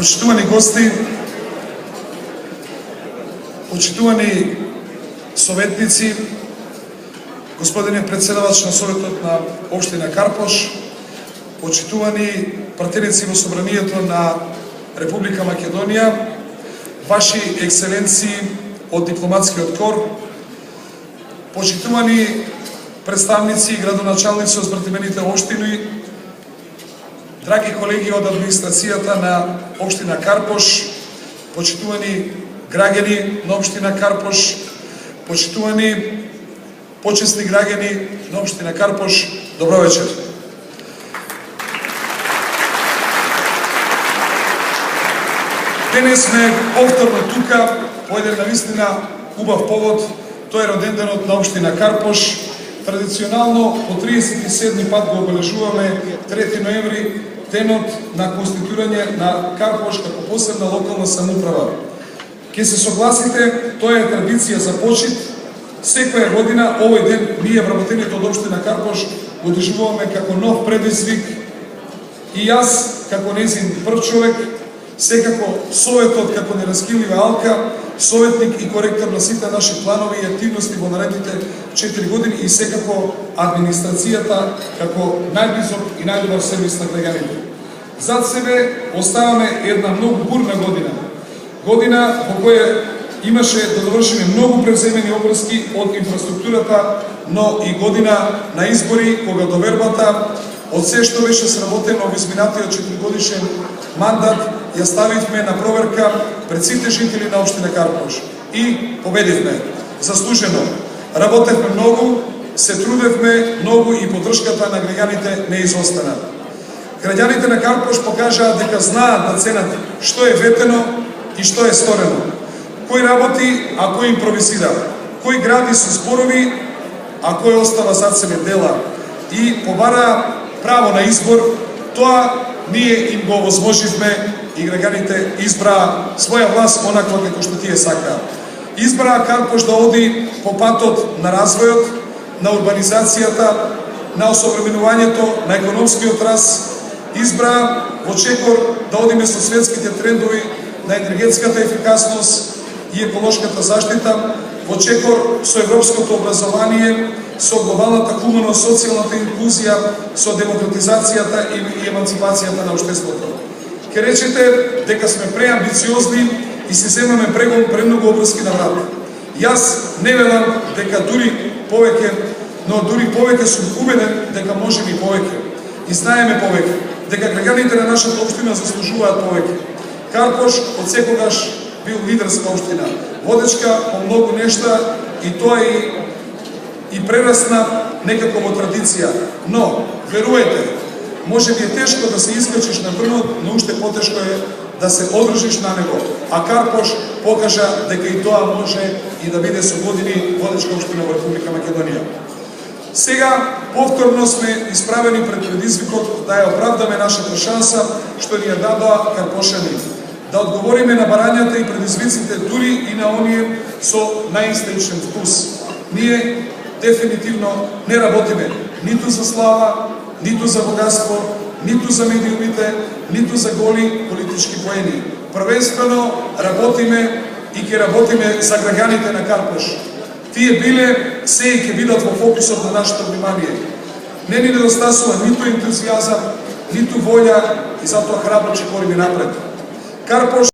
Почитувани гости, почитувани советници, господине председавач на Советот на Општина Карпош, почитувани пратеници во Собранието на Република Македонија, ваши екселенции од дипломатскиот кор, почитувани представници и градоначалници од збратимените општини, драги колеги од администрацијата на Општина Карпош, почитувани граѓани на Општина Карпош, почитувани почесни граѓани на Општина Карпош, добро вечер. Денес сме повторно тука по еден навистина убав повод, тој е роденденот на Општина Карпош. Традиционално по 37 пат го обележуваме 3 ноември, денот на конституирање на Карпош како посебна локална самоуправа. Ке се согласите, тоа е традиција за почит. Секоја година овој ден ние вработените од Општина Карпош го доживуваме како нов предизвик и јас како нејзин прв човек, секако Советот како нераскинлива алка, советник и коректор на сите наши планови и активности во наредните 4 години и секако администрацијата како најблизок и најдобар сервис на граѓаните. Зад себе оставаме една многу бурна година. Година во која имаше да довршиме многу преземени обврски од инфраструктурата, но и година на избори кога довербата од се што беше сработено во изминатиот 4-годишен мандат ја ставивме на проверка пред сите жители на Општина Карпош и победивме. Заслужено. Работевме многу, се трудевме многу и поддршката на граѓаните не изостана. Граѓаните на Карпош покажаа дека знаат да ценат што е ветено и што е сторено. Кој работи, а кој импровизира. Кој гради со зборови, а кој остава зад себе дела. И побараа право на избор, тоа ние им го овозможивме и граѓаните избраа своја власт онаква како што тие сакаа. Избраа Карпош да оди по патот на развојот, на урбанизацијата, на осовременувањето, на економскиот раст. Избраа во чекор да одиме со светските трендови на енергетската ефикасност и еколошката заштита, во чекор со европското образование, со глобалната хумано-социјалната инклузија, со демократизацијата и еманципацијата на општеството. Ке речете дека сме преамбициозни и си земаме премногу обврски на врат. Јас не велам дека дури повеќе, но дури повеќе сум убеден дека можеме и повеќе. И знаеме повеќе, дека граѓаните на нашата општина заслужуваат повеќе. Карпош од секогаш бил лидерска општина, водечка по многу нешта и тоа и прерасна некако во традиција. Но, веруете, може би е тешко да се искачиш на врнот, но уште потешко е да се одржиш на него. А Карпош покажа дека и тоа може и да биде со години водечка општина во Република Македонија. Сега повторно сме исправени пред предизвикот да ја оправдаме нашата шанса што ни ја дадоа карпошани. Да одговориме на барањата и предизвиците дури и на оние со најистечен вкус. Ние дефинитивно не работиме ниту за слава, ниту за богатство, ниту за медиумите, ниту за голи политички поени. Првенствено работиме и ќе работиме за граѓаните на Карпош. Тие биле, се и ќе бидат во фокусот на нашето внимание. Не ни недостасува ниту ентузијазам, ниту волја и затоа храбро ќе кориме напред. Карпош